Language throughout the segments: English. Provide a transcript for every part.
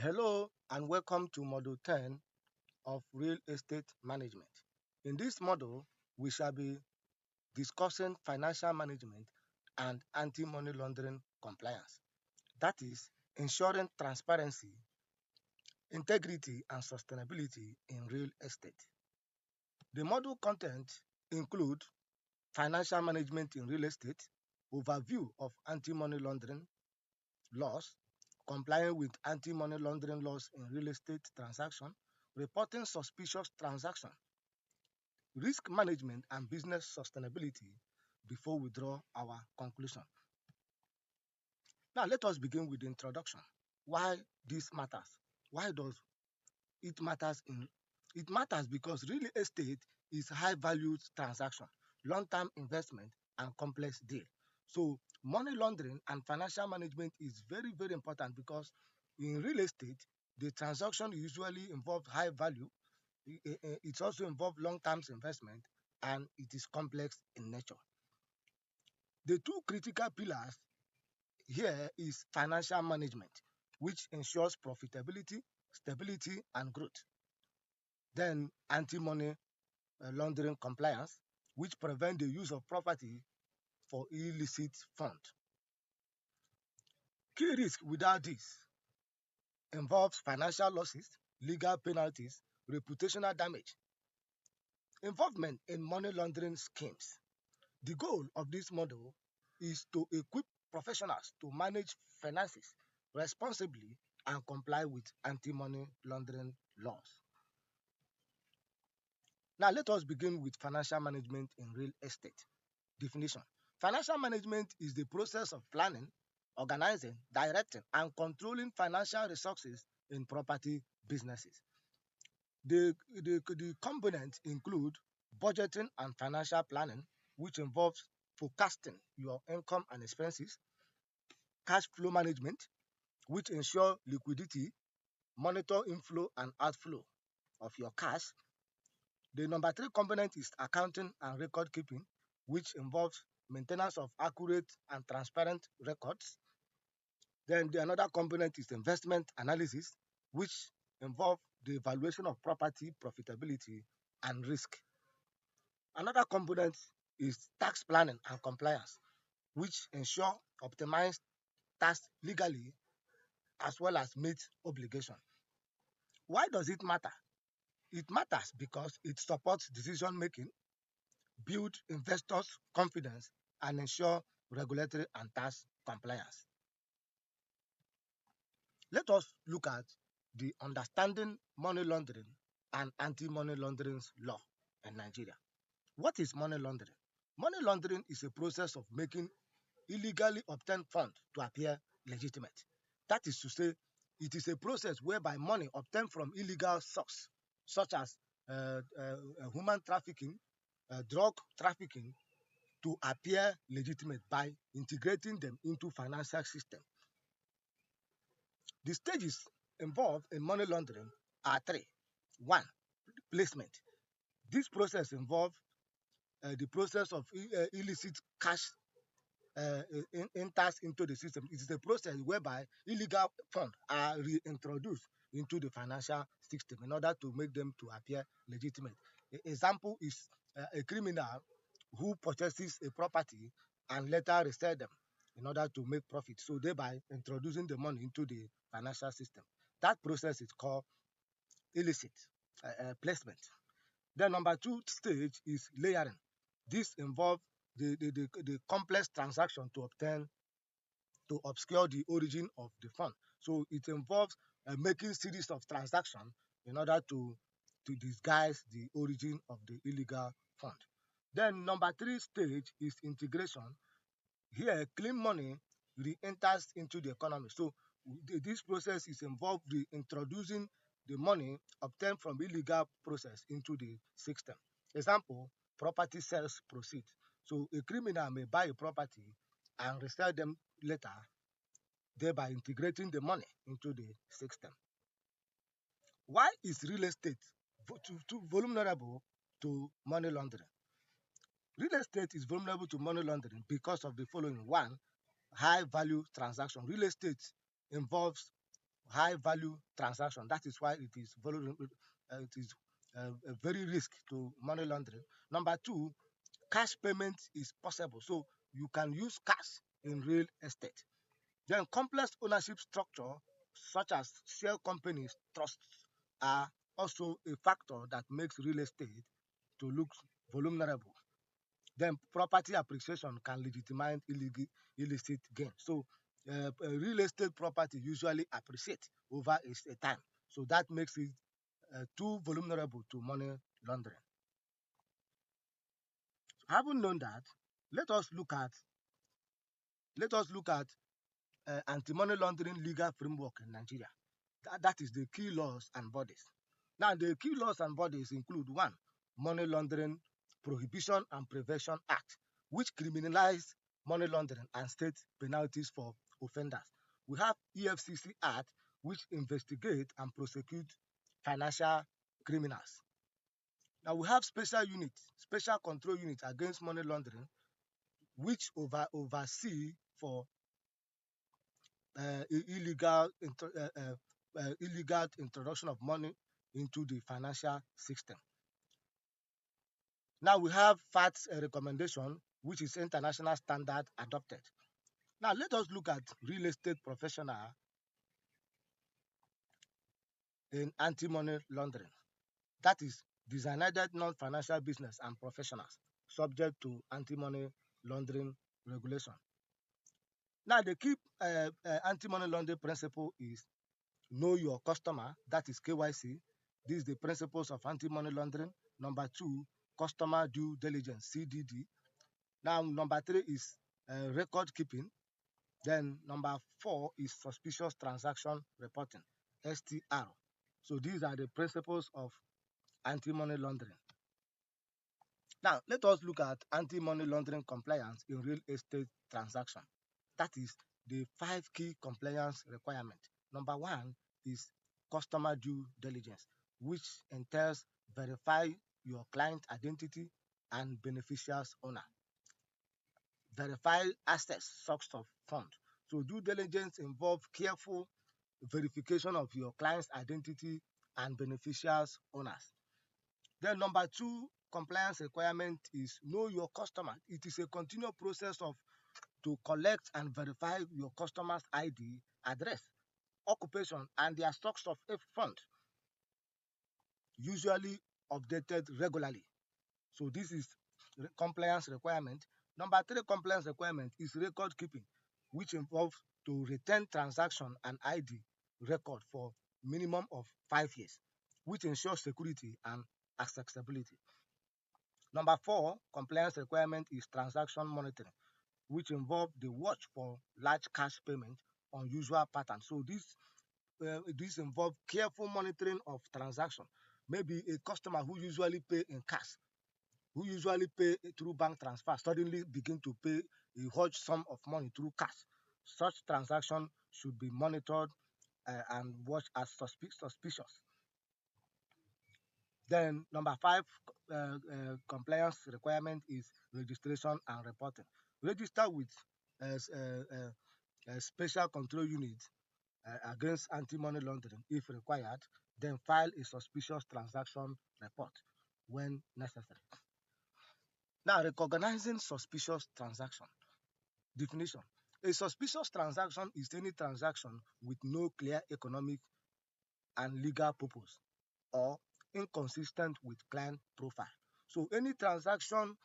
Hello and welcome to Module 10 of Real Estate Management. In this module, we shall be discussing financial management and anti-money laundering compliance. That is, ensuring transparency, integrity, and sustainability in real estate. The module content include financial management in real estate, overview of anti-money laundering laws, complying with anti-money laundering laws in real estate transaction, reporting suspicious transaction, risk management and business sustainability before we draw our conclusion. Now let us begin with the introduction. Why this matters? Why does it matters it matters because real estate is high valued transaction, long-term investment and complex deal. So money laundering and financial management is very important because in real estate the transaction usually involves high value. It also involves long-term investment and it is complex in nature. The two critical pillars here is financial management, which ensures profitability, stability and growth. Then anti-money laundering compliance, which prevent the use of property for illicit fund. Key risk without this involves financial losses, legal penalties, reputational damage, involvement in money laundering schemes. The goal of this model is to equip professionals to manage finances responsibly and comply with anti-money laundering laws. Now let us begin with financial management in real estate. Definition. Financial management is the process of planning, organizing, directing, and controlling financial resources in property businesses. The components include budgeting and financial planning, which involves forecasting your income and expenses, cash flow management, which ensure liquidity, monitor inflow and outflow of your cash. The number three component is accounting and record keeping, which involves maintenance of accurate and transparent records. Then another component is investment analysis, which involve the evaluation of property profitability and risk. Another component is tax planning and compliance, which ensure optimized tax legally as well as meet obligation. Why does it matter? It matters because it supports decision making, build investors' confidence, and ensure regulatory and tax compliance. Let us look at the understanding money laundering and anti-money laundering law in Nigeria. What is money laundering? Money laundering is a process of making illegally obtained funds to appear legitimate. That is to say, it is a process whereby money obtained from illegal source, such as human trafficking, drug trafficking, to appear legitimate by integrating them into financial system. The stages involved in money laundering are three. One, placement. This process involves the process of illicit cash enters into the system. It is a process whereby illegal funds are reintroduced into the financial system in order to make them to appear legitimate. Example is a criminal who purchases a property and later resell them in order to make profit. So thereby introducing the money into the financial system. That process is called illicit placement. Then number two stage is layering. This involves the complex transaction to obscure the origin of the fund. So it involves making series of transactions in order to disguise the origin of the illegal fund. Then number three stage is integration. Here, clean money re-enters into the economy. So this process is involved in introducing the money obtained from illegal process into the system. Example, property sales proceeds. So a criminal may buy a property and resell them later, thereby integrating the money into the system. Why is real estate vulnerable to money laundering? Real estate is vulnerable to money laundering because of the following. One, high value transaction. Real estate involves high value transaction. That is why it is a very risk to money laundering. Number two, cash payment is possible. So you can use cash in real estate. Then complex ownership structure such as share companies, trusts are also a factor that makes real estate to look vulnerable. Then property appreciation can legitimize illicit gain. So real estate property usually appreciate over a time. So that makes it too vulnerable to money laundering. Having known that, let us look at anti-money laundering legal framework in Nigeria. That is the key laws and bodies. Now, the key laws and bodies include one, Money Laundering Prohibition and Prevention Act, which criminalize money laundering and state penalties for offenders. We have EFCC Act, which investigate and prosecute financial criminals. Now we have special control units against money laundering, which oversee for illegal introduction of money into the financial system. Now we have FATS recommendation, which is international standard adopted. Now let us look at real estate professional in anti-money laundering. That is designated non-financial business and professionals subject to anti-money laundering regulation. Now the key anti-money laundering principle is know your customer, that is KYC. This is the principles of anti-money laundering. Number two, customer due diligence, CDD. Now, number three is record keeping. Then number four is suspicious transaction reporting, STR. So these are the principles of anti-money laundering. Now, let us look at anti-money laundering compliance in real estate transaction. That is the five key compliance requirements. Number one is customer due diligence, which entails verify your client identity and beneficiaries owner. Verify assets, source of fund. So due diligence involves careful verification of your client's identity and beneficiaries owners. Then number two compliance requirement is know your customer. It is a continual process of to collect and verify your customer's ID, address, occupation, and their source of fund, usually updated regularly. So this is compliance requirement. Number three compliance requirement is record keeping, which involves to retain transaction and ID record for minimum of 5 years, which ensures security and accessibility. Number four compliance requirement is transaction monitoring, which involve the watch for large cash payment, unusual pattern. So this involve careful monitoring of transaction. Maybe a customer who usually pay in cash, who usually pay through bank transfer, suddenly begin to pay a huge sum of money through cash. Such transaction should be monitored and watched as suspicious. Then number five compliance requirement is registration and reporting. Register with a special control unit against anti-money laundering if required, then file a suspicious transaction report when necessary. Now, recognizing suspicious transaction. Definition. A suspicious transaction is any transaction with no clear economic and legal purpose or inconsistent with client profile. So any transaction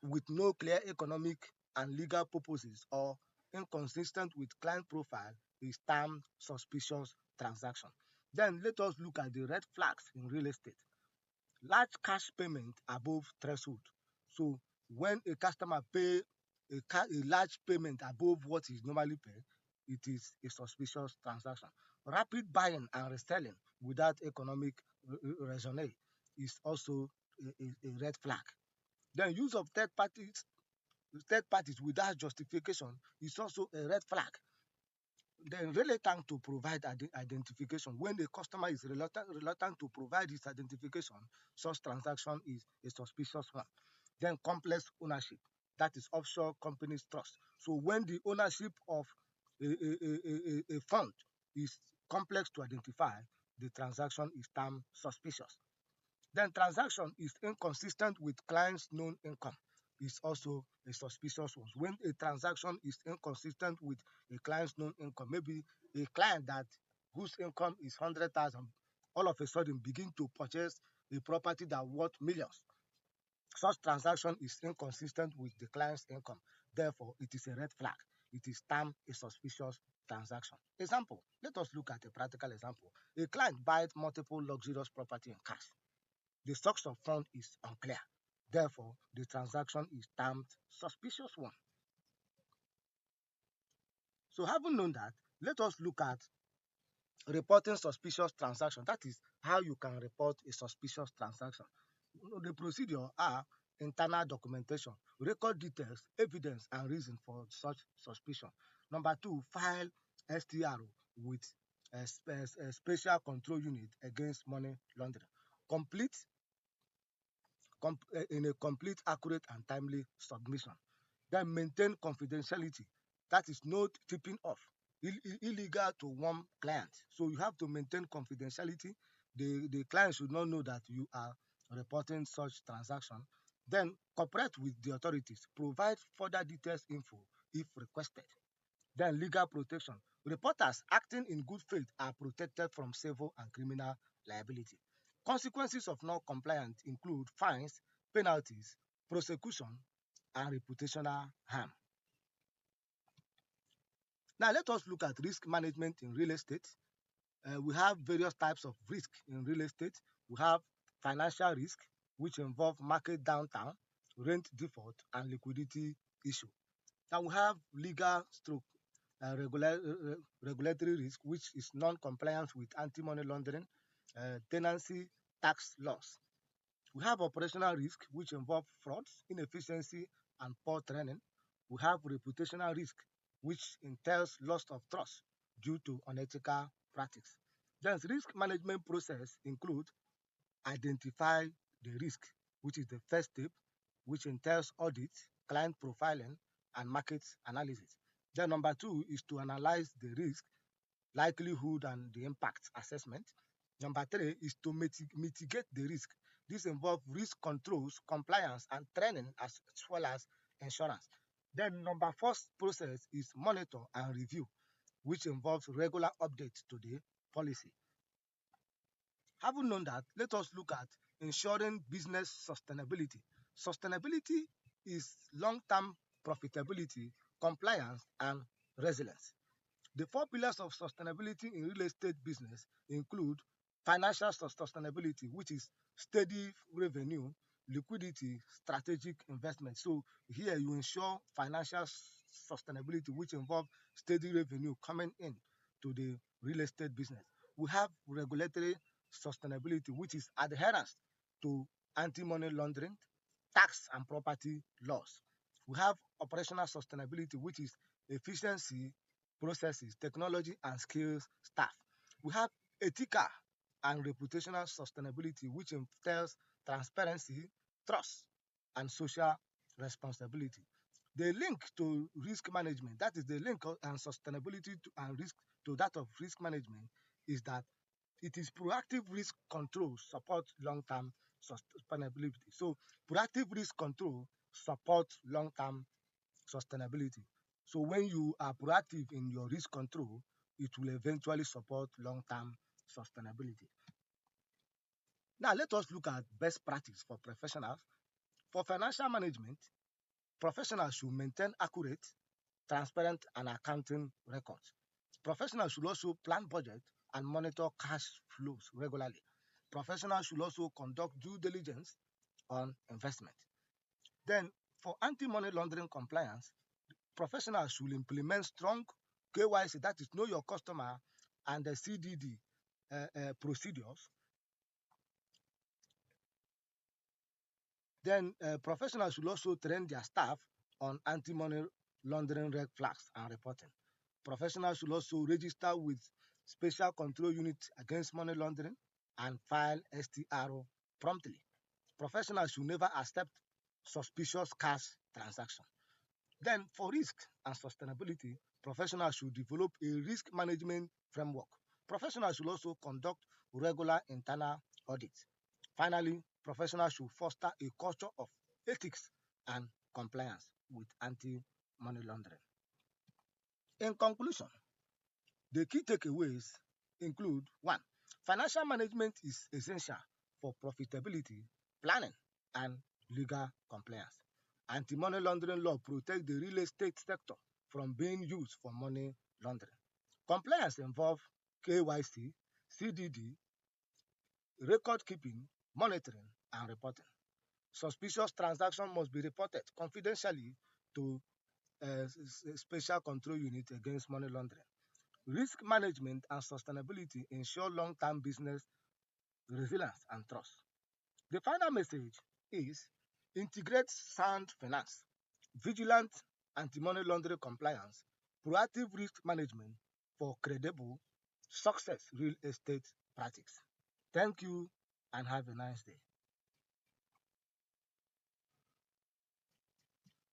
with no clear economic and legal purposes or inconsistent with client profile is termed suspicious transaction. Then let us look at the red flags in real estate. Large cash payment above threshold. So when a customer pay a large payment above what is normally paid, it is a suspicious transaction. Rapid buying and reselling without economic rationale is also a red flag. Then use of third parties without justification is also a red flag. Then reluctant to provide identification. When the customer is reluctant to provide his identification, such transaction is a suspicious one. Then complex ownership, that is offshore companies trust. So when the ownership of a fund is complex to identify, the transaction is termed suspicious. Then transaction is inconsistent with client's known income is also a suspicious one. When a transaction is inconsistent with a client's known income, maybe a client that whose income is 100,000 all of a sudden begin to purchase a property that worth millions. Such transaction is inconsistent with the client's income. Therefore, it is a red flag. It is termed a suspicious transaction. Example, let us look at a practical example. A client buys multiple luxurious property in cash. The source of fund is unclear. Therefore, the transaction is termed suspicious one. So having known that, let us look at reporting suspicious transaction. That is how you can report a suspicious transaction. The procedure are internal documentation, record details, evidence, and reason for such suspicion. Number two, file STRO with a special control unit against money laundering. Complete in a complete, accurate, and timely submission. Then maintain confidentiality. That is no tipping off. Illegal to one client. So you have to maintain confidentiality. The client should not know that you are reporting such transaction. Then cooperate with the authorities. Provide further details info if requested. Then legal protection. Reporters acting in good faith are protected from civil and criminal liability. Consequences of non-compliance include fines, penalties, prosecution, and reputational harm. Now let us look at risk management in real estate. We have various types of risk in real estate. We have financial risk, which involve market downturn, rent default, and liquidity issue. Now we have legal stroke regulatory risk, which is non-compliance with anti-money laundering, tenancy tax laws. We have operational risk, which involve frauds, inefficiency, and poor training. We have reputational risk, which entails loss of trust due to unethical practice. Then risk management process include identify the risk, which is the first step, which entails audit, client profiling, and market analysis. Then number two is to analyze the risk, likelihood, and the impact assessment. Number three is to mitigate the risk. This involves risk controls, compliance, and training as well as insurance. Then number four process is monitor and review, which involves regular updates to the policy. Having known that, let us look at ensuring business sustainability. Sustainability is long-term profitability, compliance, and resilience. The four pillars of sustainability in real estate business include financial sustainability, which is steady revenue, liquidity, strategic investment. So here you ensure financial sustainability, which involve steady revenue coming in to the real estate business. We have regulatory sustainability, which is adherence to anti-money laundering, tax and property laws. We have operational sustainability, which is efficiency, processes, technology, and skills staff. We have ethical and reputational sustainability, which entails transparency, trust, and social responsibility. The link to risk management, that is the link and sustainability to, and risk to that of risk management, is that it is proactive risk control support long-term sustainability. So proactive risk control supports long-term sustainability. So when you are proactive in your risk control, it will eventually support long-term sustainability. Now let us look at best practice for professionals. For financial management, professionals should maintain accurate, transparent, and accounting records. Professionals should also plan budget and monitor cash flows regularly. Professionals should also conduct due diligence on investment. Then, for anti-money laundering compliance, professionals should implement strong KYC, that is know your customer, and the CDD procedures. Then professionals should also train their staff on anti-money laundering red flags and reporting. Professionals should also register with special control unit against money laundering and file STRO promptly. Professionals should never accept suspicious cash transactions. Then for risk and sustainability, professionals should develop a risk management framework. Professionals should also conduct regular internal audits. Finally, professionals should foster a culture of ethics and compliance with anti-money laundering. In conclusion, the key takeaways include: 1. Financial management is essential for profitability, planning, and legal compliance. Anti-money laundering law protects the real estate sector from being used for money laundering. Compliance involves KYC, CDD, record keeping, monitoring, and reporting. Suspicious transactions must be reported confidentially to a special control unit against money laundering. Risk management and sustainability ensure long-term business resilience and trust. The final message is: integrate sound finance, vigilant anti-money laundering compliance, proactive risk management for credible success real estate practice. Thank you and have a nice day.